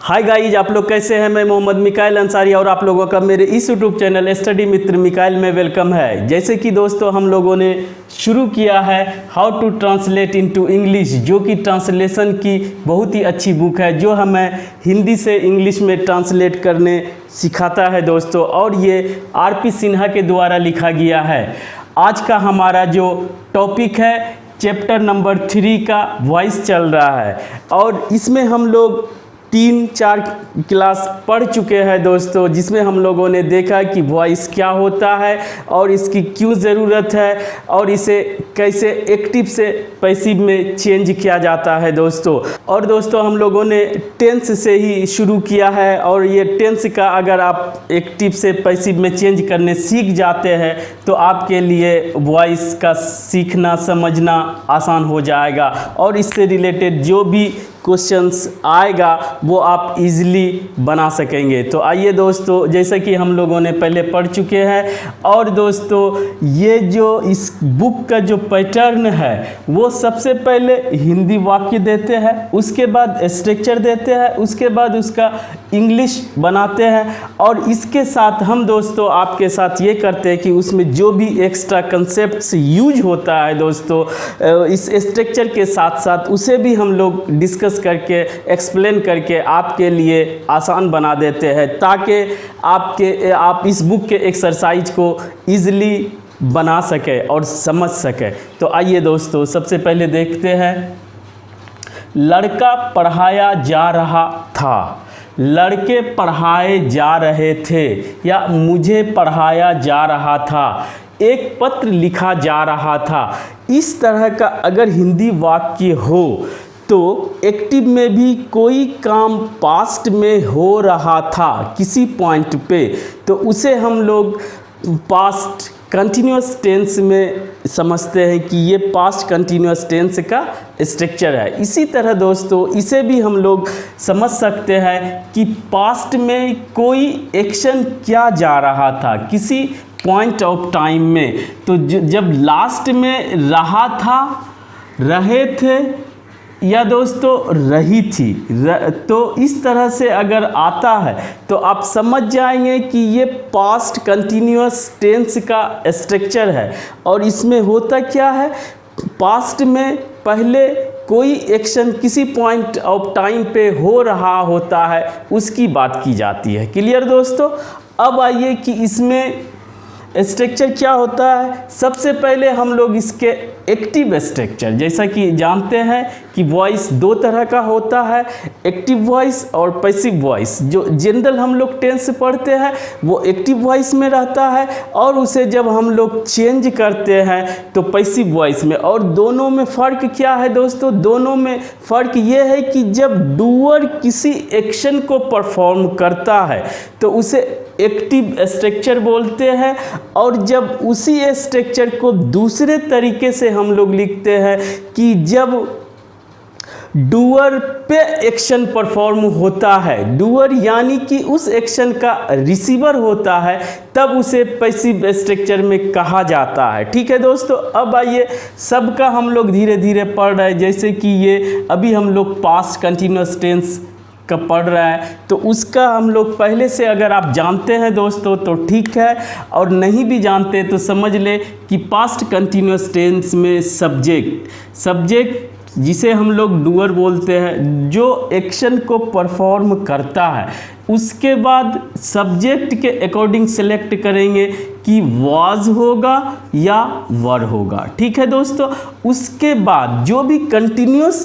Hi guys, आप लोग कैसे हैं। मैं मोहम्मद मिकाइल अंसारी और आप लोगों का मेरे इस यूट्यूब चैनल स्टडी मित्र मिकाइल में वेलकम है। जैसे कि दोस्तों हम लोगों ने शुरू किया है how to translate into English, जो कि ट्रांसलेशन की बहुत ही अच्छी बुक है जो हमें हिंदी से इंग्लिश में ट्रांसलेट करने सिखाता है दोस्तों, और ये आर.पी. सिन्हा के द्वारा लिखा गया है। आज का हमारा जो टॉपिक है चैप्टर नंबर 3 का वॉइस चल रहा है, और इसमें हम लोग 3-4 क्लास पढ़ चुके हैं दोस्तों, जिसमें हम लोगों ने देखा कि वॉइस क्या होता है और इसकी क्यों ज़रूरत है और इसे कैसे एक्टिव से पैसिव में चेंज किया जाता है दोस्तों। और दोस्तों हम लोगों ने टेंस से ही शुरू किया है, और ये टेंस का अगर आप एक्टिव से पैसिव में चेंज करने सीख जाते हैं तो आपके लिए वॉइस का सीखना समझना आसान हो जाएगा, और इससे रिलेटेड जो भी क्वेश्चंस आएगा वो आप इजीली बना सकेंगे। तो आइए दोस्तों, जैसा कि हम लोगों ने पहले पढ़ चुके हैं, और दोस्तों ये जो इस बुक का जो पैटर्न है वो सबसे पहले हिंदी वाक्य देते हैं, उसके बाद स्ट्रक्चर देते हैं, उसके बाद उसका इंग्लिश बनाते हैं, और इसके साथ हम दोस्तों आपके साथ ये करते हैं कि उसमें जो भी एक्स्ट्रा कंसेप्ट्स यूज होता है दोस्तों इस स्ट्रक्चर के साथ साथ उसे भी हम लोग डिस्कस करके एक्सप्लेन करके आपके लिए आसान बना देते हैं, ताकि आप इस बुक के एक्सरसाइज को इजीली बना सके और समझ सके। तो आइए दोस्तों सबसे पहले देखते हैं। लड़का पढ़ाया जा रहा था, लड़के पढ़ाए जा रहे थे, या मुझे पढ़ाया जा रहा था, एक पत्र लिखा जा रहा था। इस तरह का अगर हिंदी वाक्य हो तो एक्टिव में भी कोई काम पास्ट में हो रहा था किसी पॉइंट पे, तो उसे हम लोग पास्ट कंटिन्यूअस टेंस में समझते हैं कि ये पास्ट कंटिन्यूअस टेंस का स्ट्रक्चर है। इसी तरह दोस्तों इसे भी हम लोग समझ सकते हैं कि पास्ट में कोई एक्शन किया जा रहा था किसी पॉइंट ऑफ टाइम में, तो जब लास्ट में रहा था, रहे थे, या दोस्तों रही थी, तो इस तरह से अगर आता है तो आप समझ जाएंगे कि ये पास्ट कंटिन्यूअस टेंस का स्ट्रक्चर है। और इसमें होता क्या है, पास्ट में पहले कोई एक्शन किसी पॉइंट ऑफ टाइम पे हो रहा होता है, उसकी बात की जाती है। क्लियर दोस्तों। अब आइए कि इसमें स्ट्रक्चर क्या होता है। सबसे पहले हम लोग इसके एक्टिव स्ट्रक्चर, जैसा कि जानते हैं कि वॉइस 2 तरह का होता है, एक्टिव वॉइस और पैसिव वॉइस। जो जनरल हम लोग टेंस पढ़ते हैं वो एक्टिव वॉइस में रहता है, और उसे जब हम लोग चेंज करते हैं तो पैसिव वॉइस में। और दोनों में फ़र्क क्या है दोस्तों, दोनों में फ़र्क ये है कि जब डूअर किसी एक्शन को परफॉर्म करता है तो उसे एक्टिव स्ट्रक्चर बोलते हैं, और जब उसी स्ट्रक्चर को दूसरे तरीके से हम लोग लिखते हैं कि जब डूअर पे एक्शन परफॉर्म होता है, डूअर यानी कि उस एक्शन का रिसीवर होता है, तब उसे पैसिव स्ट्रक्चर में कहा जाता है। ठीक है दोस्तों। अब आइए सबका हम लोग धीरे धीरे पढ़ रहे हैं। जैसे कि ये अभी हम लोग पास्ट कंटिन्यूअस टेंस का पढ़ रहा है, तो उसका हम लोग पहले से अगर आप जानते हैं दोस्तों तो ठीक है, और नहीं भी जानते तो समझ ले कि पास्ट कंटिन्यूअस टेंस में सब्जेक्ट जिसे हम लोग डूअर बोलते हैं, जो एक्शन को परफॉर्म करता है, उसके बाद सब्जेक्ट के अकॉर्डिंग सेलेक्ट करेंगे कि वाज होगा या वर होगा। ठीक है दोस्तों। उसके बाद जो भी कंटिन्यूअस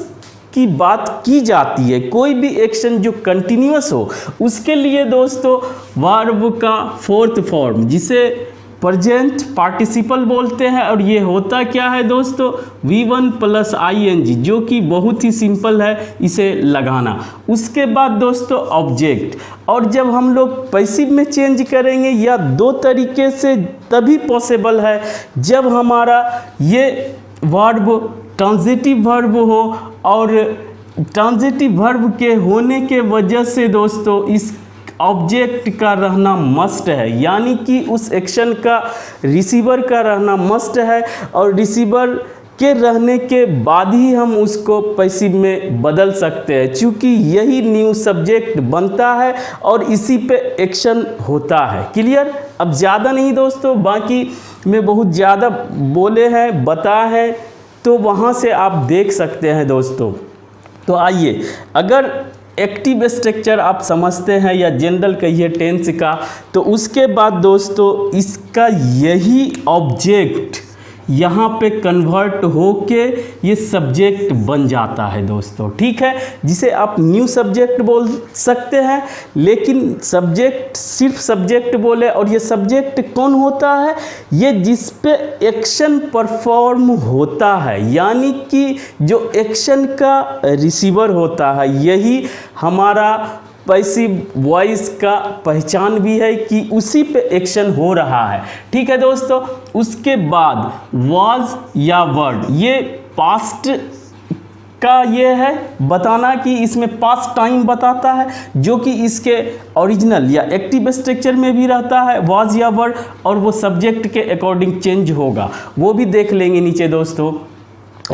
की बात की जाती है, कोई भी एक्शन जो कंटिन्यूअस हो, उसके लिए दोस्तों वर्ब का 4th फॉर्म जिसे प्रेजेंट पार्टिसिपल बोलते हैं, और ये होता क्या है दोस्तों, V1 + ing, जो कि बहुत ही सिंपल है इसे लगाना। उसके बाद दोस्तों ऑब्जेक्ट, और जब हम लोग पैसिव में चेंज करेंगे या 2 तरीके से तभी पॉसिबल है जब हमारा ये वर्ब ट्रांजिटिव वर्ब हो, और ट्रांजिटिव वर्ब के होने के वजह से दोस्तों इस ऑब्जेक्ट का रहना मस्ट है, यानी कि उस एक्शन का रिसीवर का रहना मस्ट है, और रिसीवर के रहने के बाद ही हम उसको पैसिव में बदल सकते हैं, क्योंकि यही न्यू सब्जेक्ट बनता है और इसी पे एक्शन होता है। क्लियर? अब ज़्यादा नहीं दोस्तों, बाकी में बहुत ज़्यादा बोले हैं बताए हैं, तो वहाँ से आप देख सकते हैं दोस्तों। तो आइए, अगर एक्टिव स्ट्रक्चर आप समझते हैं या जनरल कहिए टेंस का, तो उसके बाद दोस्तों इसका यही ऑब्जेक्ट यहाँ पे कन्वर्ट होके ये सब्जेक्ट बन जाता है दोस्तों। ठीक है, जिसे आप न्यू सब्जेक्ट बोल सकते हैं, लेकिन सब्जेक्ट सिर्फ सब्जेक्ट बोले, और ये सब्जेक्ट कौन होता है? ये जिस पे एक्शन परफॉर्म होता है, यानी कि जो एक्शन का रिसीवर होता है, यही हमारा पैसिव वॉइस का पहचान भी है कि उसी पे एक्शन हो रहा है। ठीक है दोस्तों, उसके बाद वाज या वर्ड, ये पास्ट का ये है बताना कि इसमें पास्ट टाइम बताता है, जो कि इसके ओरिजिनल या एक्टिव स्ट्रक्चर में भी रहता है वाज या वर्ड, और वो सब्जेक्ट के अकॉर्डिंग चेंज होगा, वो भी देख लेंगे नीचे दोस्तों।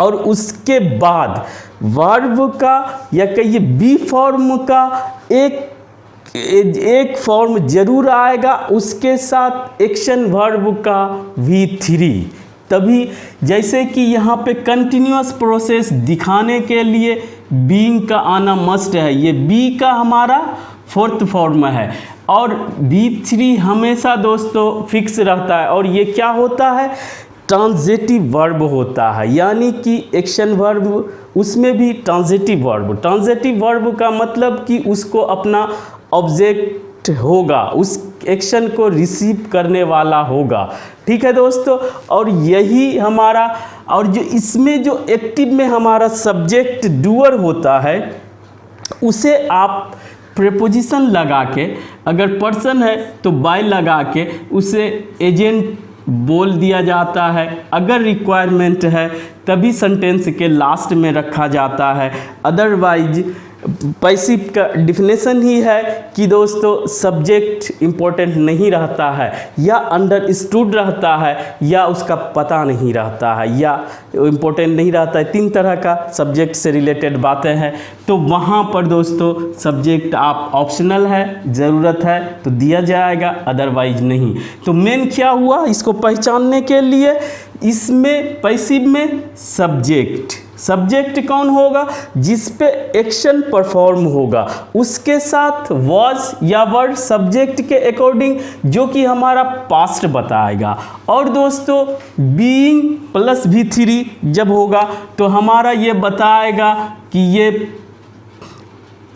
और उसके बाद वर्ब का या कहिए बी फॉर्म का एक फॉर्म जरूर आएगा, उसके साथ एक्शन वर्ब का V3। तभी जैसे कि यहाँ पे कंटिन्यूअस प्रोसेस दिखाने के लिए बीइंग का आना मस्ट है, ये बी का हमारा फोर्थ फॉर्म है, और V3 हमेशा दोस्तों फिक्स रहता है, और ये क्या होता है? ट्रांजिटिव वर्ब होता है, यानी कि एक्शन वर्ब, उसमें भी ट्रांजिटिव वर्ब। ट्रांजिटिव वर्ब का मतलब कि उसको अपना ऑब्जेक्ट होगा, उस एक्शन को रिसीव करने वाला होगा। ठीक है दोस्तों, और यही हमारा, और जो इसमें जो एक्टिव में हमारा सब्जेक्ट डूअर होता है, उसे आप प्रीपोजिशन लगा के, अगर पर्सन है तो बाय लगा के उसे एजेंट बोल दिया जाता है, अगर रिक्वायरमेंट है तभी सेंटेंस के लास्ट में रखा जाता है। अदरवाइज पैसिव का डिफिनेशन ही है कि दोस्तों सब्जेक्ट इम्पोर्टेंट नहीं रहता है, या अंडरस्टूड रहता है, या उसका पता नहीं रहता है, या इम्पोर्टेंट नहीं रहता है। 3 तरह का सब्जेक्ट से रिलेटेड बातें हैं, तो वहाँ पर दोस्तों सब्जेक्ट आप ऑप्शनल है, ज़रूरत है तो दिया जाएगा, अदरवाइज नहीं। तो मेन क्या हुआ इसको पहचानने के लिए, इसमें पैसिव में सब्जेक्ट कौन होगा? जिस पे एक्शन परफॉर्म होगा, उसके साथ वॉज या वर्ड सब्जेक्ट के अकॉर्डिंग, जो कि हमारा पास्ट बताएगा। और दोस्तों बीइंग प्लस V3 जब होगा तो हमारा ये बताएगा कि ये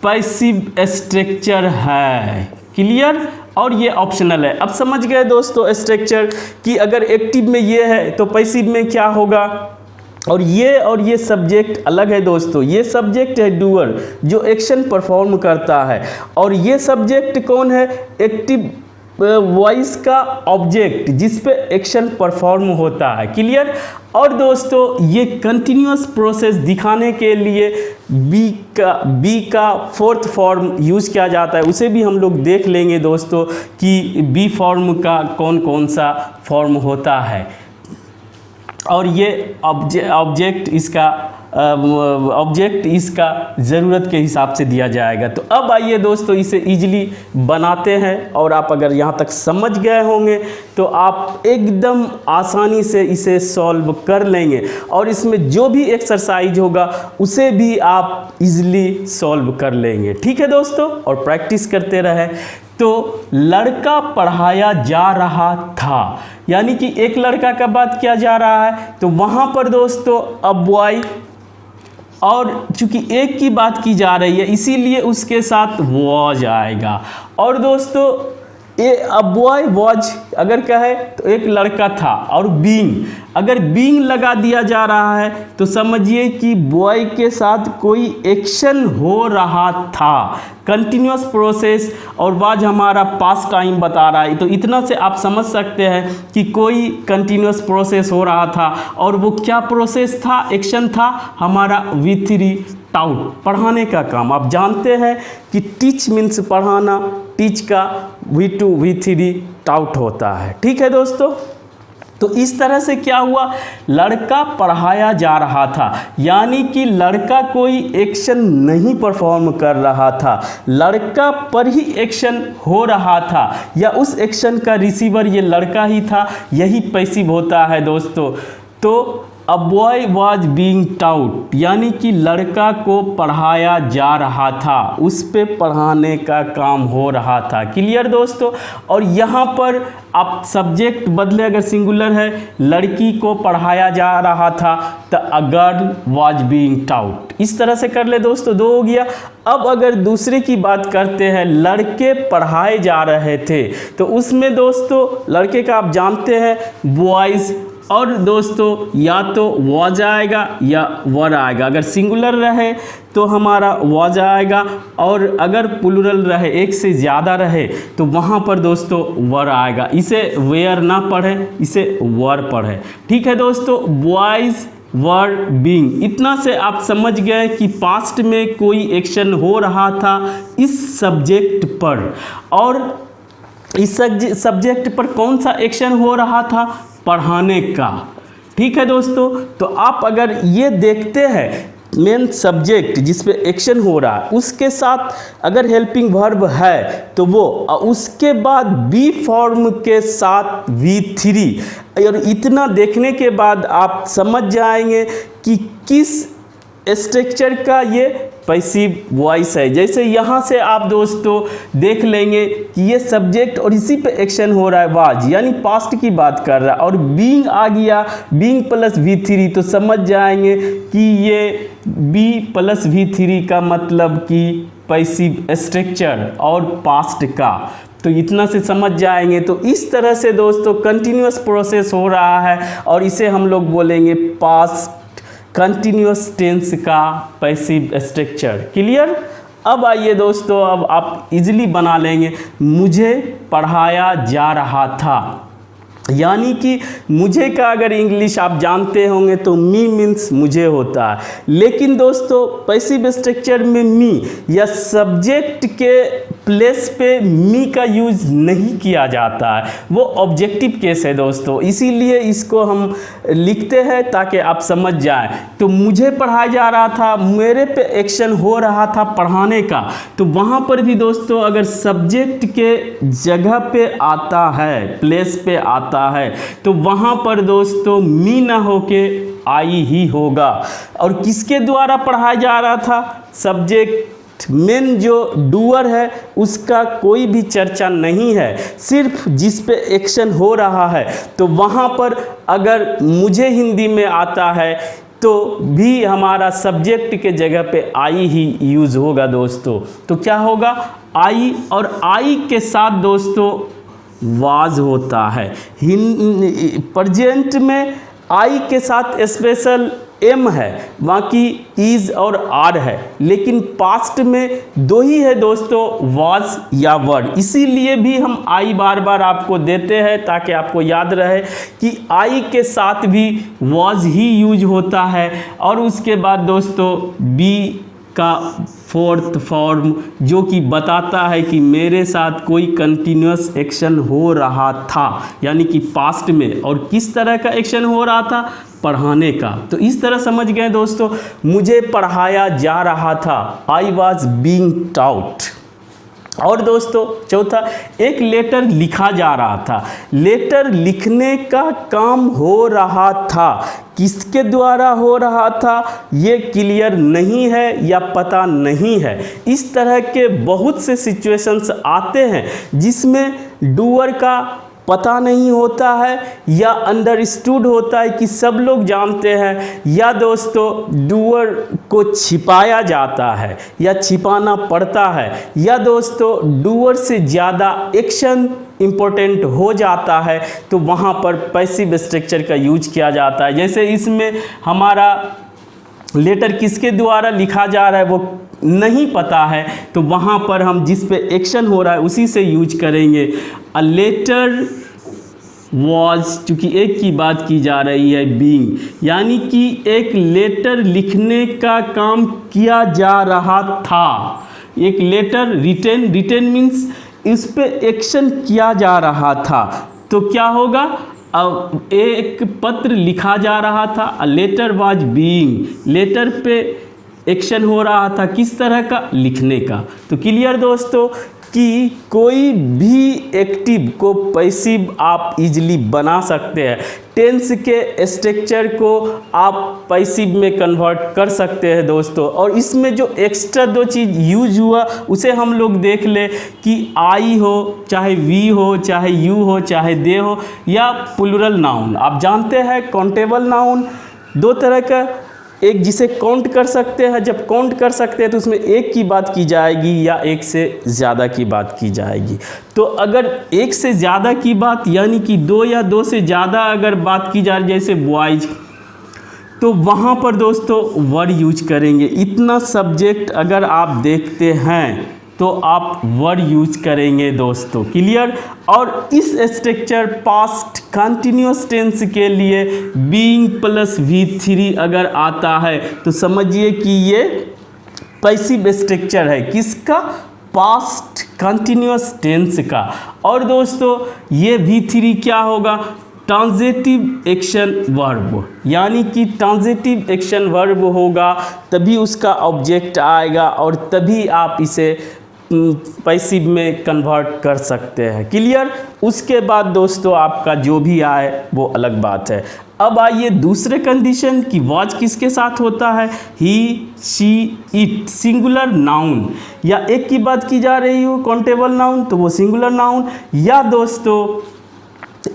पैसिव स्ट्रक्चर है। क्लियर? और ये ऑप्शनल है। अब समझ गए दोस्तों स्ट्रक्चर कि अगर एक्टिव में ये है तो पैसिव में क्या होगा। और ये सब्जेक्ट अलग है दोस्तों, ये सब्जेक्ट है डूअर जो एक्शन परफॉर्म करता है, और ये सब्जेक्ट कौन है? एक्टिव वॉइस का ऑब्जेक्ट जिस पे एक्शन परफॉर्म होता है। क्लियर? और दोस्तों ये कंटिन्यूअस प्रोसेस दिखाने के लिए बी का फोर्थ फॉर्म यूज़ किया जाता है, उसे भी हम लोग देख लेंगे दोस्तों कि बी फॉर्म का कौन कौन सा फॉर्म होता है। और ये ऑब्जेक्ट इसका ज़रूरत के हिसाब से दिया जाएगा। तो अब आइए दोस्तों इसे इजीली बनाते हैं, और आप अगर यहाँ तक समझ गए होंगे तो आप एकदम आसानी से इसे सॉल्व कर लेंगे, और इसमें जो भी एक्सरसाइज होगा उसे भी आप इजीली सॉल्व कर लेंगे। ठीक है दोस्तों, और प्रैक्टिस करते रहें। तो लड़का पढ़ाया जा रहा था, यानी कि एक लड़का का बात किया जा रहा है, तो वहाँ पर दोस्तों अब बॉय, और चूंकि एक की बात की जा रही है इसीलिए उसके साथ वॉज आएगा। और दोस्तों अब बॉय वॉज अगर कहे तो एक लड़का था, और बीइंग अगर बीइंग लगा दिया जा रहा है तो समझिए कि बॉय के साथ कोई एक्शन हो रहा था, कंटिन्यूअस प्रोसेस, और वाज हमारा पास्ट टाइम बता रहा है। तो इतना से आप समझ सकते हैं कि कोई कंटिन्यूअस प्रोसेस हो रहा था, और वो क्या प्रोसेस था? एक्शन था हमारा V3 टाउट, पढ़ाने का काम। आप जानते हैं कि टीच मीन्स पढ़ाना, टीच का V2 V3 टाउट होता है। ठीक है दोस्तों, तो इस तरह से क्या हुआ, लड़का पढ़ाया जा रहा था, यानी कि लड़का कोई एक्शन नहीं परफॉर्म कर रहा था, लड़का पर ही एक्शन हो रहा था, या उस एक्शन का रिसीवर ये लड़का ही था, यही पैसिव होता है दोस्तों। तो a boy was being taut, यानी कि लड़का को पढ़ाया जा रहा था, उस पे पढ़ाने का काम हो रहा था। क्लियर दोस्तों। और यहाँ पर आप सब्जेक्ट बदले, अगर सिंगुलर है, लड़की को पढ़ाया जा रहा था, तो a girl was being taut. इस तरह से कर ले दोस्तों, 2 हो गया। अब अगर दूसरे की बात करते हैं, लड़के पढ़ाए जा रहे थे, तो उसमें दोस्तों लड़के का आप जानते हैं बॉयज़, और दोस्तों या तो वॉज आएगा या वर आएगा। अगर सिंगुलर रहे तो हमारा वॉज आएगा, और अगर प्लूरल रहे, एक से ज़्यादा रहे, तो वहाँ पर दोस्तों वर आएगा। इसे वेयर ना पढ़े, इसे वर पढ़े। ठीक है दोस्तों, बॉयज़ वर बीइंग, इतना से आप समझ गए कि पास्ट में कोई एक्शन हो रहा था इस सब्जेक्ट पर, और इस सब्जेक्ट पर कौन सा एक्शन हो रहा था, पढ़ाने का। ठीक है दोस्तों। तो आप अगर ये देखते हैं, मेन सब्जेक्ट जिस पे एक्शन हो रहा है उसके साथ अगर हेल्पिंग वर्ब है तो वो, उसके बाद बी फॉर्म के साथ V3, और इतना देखने के बाद आप समझ जाएंगे कि किस स्ट्रक्चर का ये पैसिव वॉइस है। जैसे यहाँ से आप दोस्तों देख लेंगे कि ये सब्जेक्ट और इसी पे एक्शन हो रहा है, वाज, यानी पास्ट की बात कर रहा है, और बीइंग आ गया, बीइंग प्लस V3, तो समझ जाएंगे कि ये बी प्लस V3 का मतलब कि पैसिव स्ट्रक्चर और पास्ट का। तो इतना से समझ जाएंगे। तो इस तरह से दोस्तों कंटिन्यूअस प्रोसेस हो रहा है, और इसे हम लोग बोलेंगे पास्ट कंटिन्यूअस टेंस का पैसिव स्ट्रक्चर। क्लियर। अब आइए दोस्तों, अब आप इजीली बना लेंगे, मुझे पढ़ाया जा रहा था, यानी कि मुझे का अगर इंग्लिश आप जानते होंगे तो मी मीन्स मुझे होता है, लेकिन दोस्तों पैसिव स्ट्रक्चर में मी या सब्जेक्ट के प्लेस पे मी का यूज नहीं किया जाता है, वो ऑब्जेक्टिव केस है दोस्तों, इसीलिए इसको हम लिखते हैं ताकि आप समझ जाएं। तो मुझे पढ़ाया जा रहा था, मेरे पे एक्शन हो रहा था पढ़ाने का, तो वहाँ पर भी दोस्तों अगर सब्जेक्ट के जगह पे आता है, प्लेस पे आता है, तो वहाँ पर दोस्तों मी ना होके आई ही होगा। और किसके द्वारा पढ़ाया जा रहा था, सब्जेक्ट मेन जो डूअर है उसका कोई भी चर्चा नहीं है, सिर्फ जिस पे एक्शन हो रहा है। तो वहाँ पर अगर मुझे हिंदी में आता है तो भी हमारा सब्जेक्ट के जगह पे आई ही यूज़ होगा दोस्तों। तो क्या होगा, आई, और आई के साथ दोस्तों वाज होता है। प्रेजेंट में आई के साथ स्पेशल एम है, बाकी इज और आर है, लेकिन पास्ट में 2 ही है दोस्तों, वाज या वर। इसीलिए भी हम आई बार बार आपको देते हैं ताकि आपको याद रहे कि आई के साथ भी वाज ही यूज होता है। और उसके बाद दोस्तों बी का 4th फॉर्म जो कि बताता है कि मेरे साथ कोई कंटिन्यूअस एक्शन हो रहा था, यानी कि पास्ट में, और किस तरह का एक्शन हो रहा था, पढ़ाने का। तो इस तरह समझ गए दोस्तों, मुझे पढ़ाया जा रहा था, आई वॉज बीइंग टाउट। और दोस्तों चौथा, एक लेटर लिखा जा रहा था, लेटर लिखने का काम हो रहा था, किसके द्वारा हो रहा था ये क्लियर नहीं है या पता नहीं है। इस तरह के बहुत से सिचुएशंस आते हैं जिसमें डूअर का पता नहीं होता है या अंडरस्टूड होता है कि सब लोग जानते हैं, या दोस्तों डूअर को छिपाया जाता है या छिपाना पड़ता है, या दोस्तों डूअर से ज़्यादा एक्शन इम्पोर्टेंट हो जाता है, तो वहाँ पर पैसिव स्ट्रक्चर का यूज किया जाता है। जैसे इसमें हमारा लेटर किसके द्वारा लिखा जा रहा है वो नहीं पता है, तो वहाँ पर हम जिस पे एक्शन हो रहा है उसी से यूज करेंगे। अ लेटर वॉज, चूँकि एक की बात की जा रही है, बीइंग, यानी कि एक लेटर लिखने का काम किया जा रहा था। एक लेटर रिटेन मीन्स इस पे एक्शन किया जा रहा था, तो क्या होगा, अब एक पत्र लिखा जा रहा था, a letter was being, letter पे एक्शन हो रहा था, किस तरह का, लिखने का। तो क्लियर दोस्तों कि कोई भी एक्टिव को पैसिव आप इजीली बना सकते हैं। टेंस के स्ट्रक्चर को आप पैसिव में कन्वर्ट कर सकते हैं दोस्तों। और इसमें जो एक्स्ट्रा दो चीज़ यूज हुआ उसे हम लोग देख ले कि आई हो, चाहे वी हो, चाहे यू हो, चाहे दे हो, या प्लूरल नाउन। आप जानते हैं काउंटेबल नाउन दो तरह का, एक जिसे काउंट कर सकते हैं, जब काउंट कर सकते हैं तो उसमें एक की बात की जाएगी या एक से ज़्यादा की बात की जाएगी। तो अगर एक से ज़्यादा की बात यानी कि दो या दो से ज़्यादा अगर बात की जाए जैसे बॉयज, तो वहाँ पर दोस्तों वर्ड यूज करेंगे। इतना सब्जेक्ट अगर आप देखते हैं तो आप वर्ड यूज करेंगे दोस्तों। क्लियर। और इस स्ट्रक्चर पास्ट कंटिन्यूअस टेंस के लिए बीइंग प्लस V3 अगर आता है तो समझिए कि ये पैसिव स्ट्रक्चर है, किसका, पास्ट कंटिन्यूअस टेंस का। और दोस्तों ये V3 क्या होगा, ट्रांजिटिव एक्शन वर्ब, यानी कि ट्रांजिटिव एक्शन वर्ब होगा तभी उसका ऑब्जेक्ट आएगा और तभी आप इसे पैसिव में कन्वर्ट कर सकते हैं। क्लियर। उसके बाद दोस्तों आपका जो भी आए वो अलग बात है। अब आइए दूसरे कंडीशन कि वाज किसके साथ होता है, ही, शी, इट, सिंगुलर नाउन, या एक की बात की जा रही हो काउंटेबल नाउन तो वो सिंगुलर नाउन, या दोस्तों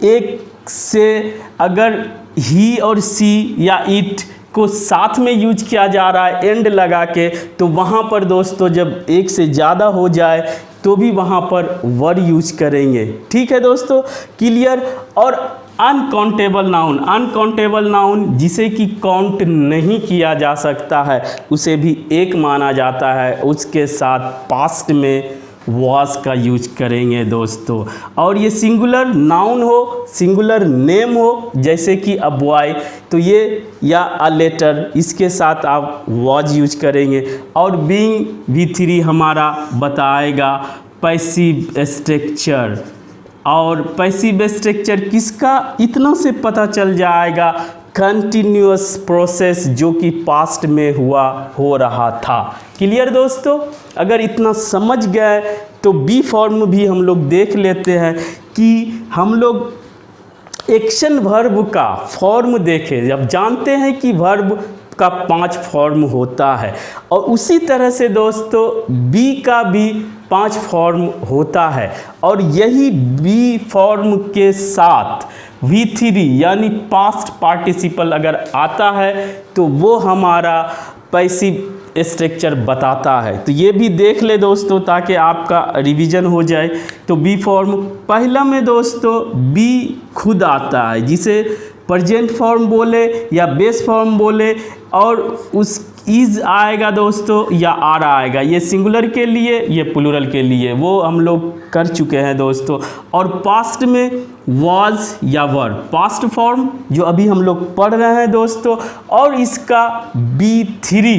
एक से अगर ही और सी या इट को साथ में यूज किया जा रहा है एंड लगा के, तो वहाँ पर दोस्तों जब एक से ज़्यादा हो जाए तो भी वहाँ पर वर्ड यूज करेंगे। ठीक है दोस्तों। क्लियर। और अनकाउंटेबल नाउन, अनकाउंटेबल नाउन जिसे कि काउंट नहीं किया जा सकता है उसे भी एक माना जाता है, उसके साथ पास्ट में वाज का यूज करेंगे दोस्तों। और ये सिंगुलर नाउन हो, सिंगुलर नेम हो, जैसे कि अ बॉय, तो ये या अ लेटर, इसके साथ आप वाज यूज करेंगे। और बीइंग V3 हमारा बताएगा पैसिव स्ट्रक्चर। और पैसिव स्ट्रक्चर किसका, इतना से पता चल जाएगा, कंटिन्यूअस प्रोसेस जो कि पास्ट में हो रहा था। क्लियर दोस्तों। अगर इतना समझ गए तो बी फॉर्म भी हम लोग देख लेते हैं कि हम लोग एक्शन वर्ब का फॉर्म देखें। जब जानते हैं कि वर्ब का 5 फॉर्म होता है और उसी तरह से दोस्तों बी का भी 5 फॉर्म होता है, और यही बी फॉर्म के साथ V3 यानी पास्ट पार्टिसिपल अगर आता है तो वो हमारा पैसिव स्ट्रक्चर बताता है। तो ये भी देख ले दोस्तों ताकि आपका रिवीजन हो जाए। तो बी फॉर्म पहला में दोस्तों बी खुद आता है, जिसे प्रेजेंट फॉर्म बोले या बेस फॉर्म बोले, और उस इज आएगा दोस्तों या आर आएगा, ये सिंगुलर के लिए, ये प्लूरल के लिए, वो हम लोग कर चुके हैं दोस्तों। और पास्ट में वाज या वर, पास्ट फॉर्म जो अभी हम लोग पढ़ रहे हैं दोस्तों। और इसका B3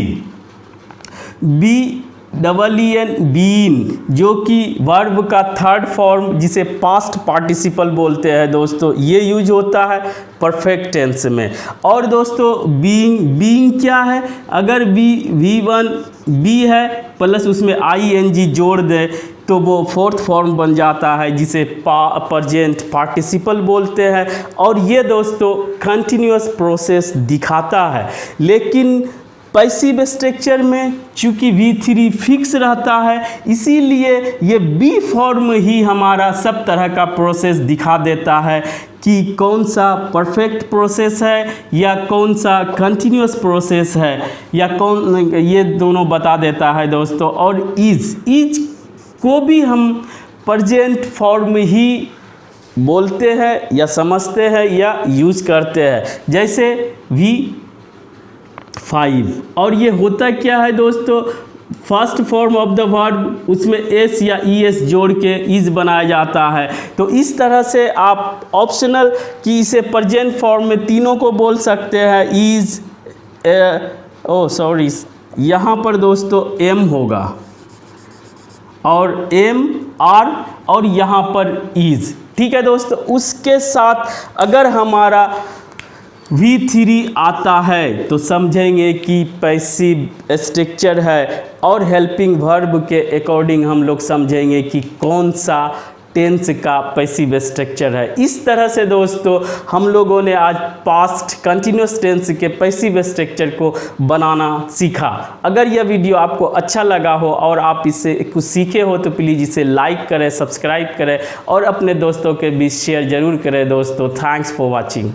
BEEN बीन, जो कि वर्ब का 3rd फॉर्म जिसे पास्ट पार्टिसिपल बोलते हैं दोस्तों, ये यूज होता है परफेक्ट टेंस में। और दोस्तों बीइंग क्या है, अगर V1 बी है प्लस उसमें ING जोड़ दे तो वो 4th फॉर्म बन जाता है जिसे प्रेजेंट पार्टिसिपल बोलते हैं। और ये दोस्तों कंटिन्यूअस प्रोसेस दिखाता है। लेकिन पैसिव स्ट्रक्चर में चूँकि V3 फिक्स रहता है, इसीलिए ये बी फॉर्म ही हमारा सब तरह का प्रोसेस दिखा देता है कि कौन सा परफेक्ट प्रोसेस है या कौन सा कंटिन्यूअस प्रोसेस है, या कौन, ये दोनों बता देता है दोस्तों। और इज को भी हम प्रेजेंट फॉर्म ही बोलते हैं या समझते हैं या यूज करते हैं, जैसे V5। और ये होता क्या है दोस्तों, first form of the verb, उसमें एस या ES जोड़ के इज बनाया जाता है। तो इस तरह से आप ऑप्शनल कि इसे प्रेजेंट फॉर्म में तीनों को बोल सकते हैं, इज, यहाँ पर दोस्तों एम होगा और एम आर, और यहाँ पर इज, ठीक है दोस्तों, उसके साथ अगर हमारा V3 आता है तो समझेंगे कि पैसिव स्ट्रक्चर है, और हेल्पिंग वर्ब के अकॉर्डिंग हम लोग समझेंगे कि कौन सा टेंस का पैसिव स्ट्रक्चर है। इस तरह से दोस्तों हम लोगों ने आज पास्ट कंटिन्यूस टेंस के पैसिव स्ट्रक्चर को बनाना सीखा। अगर यह वीडियो आपको अच्छा लगा हो और आप इससे कुछ सीखे हो तो प्लीज़ इसे लाइक करें, सब्सक्राइब करें और अपने दोस्तों के बीच शेयर ज़रूर करें दोस्तों। Thanks for watching.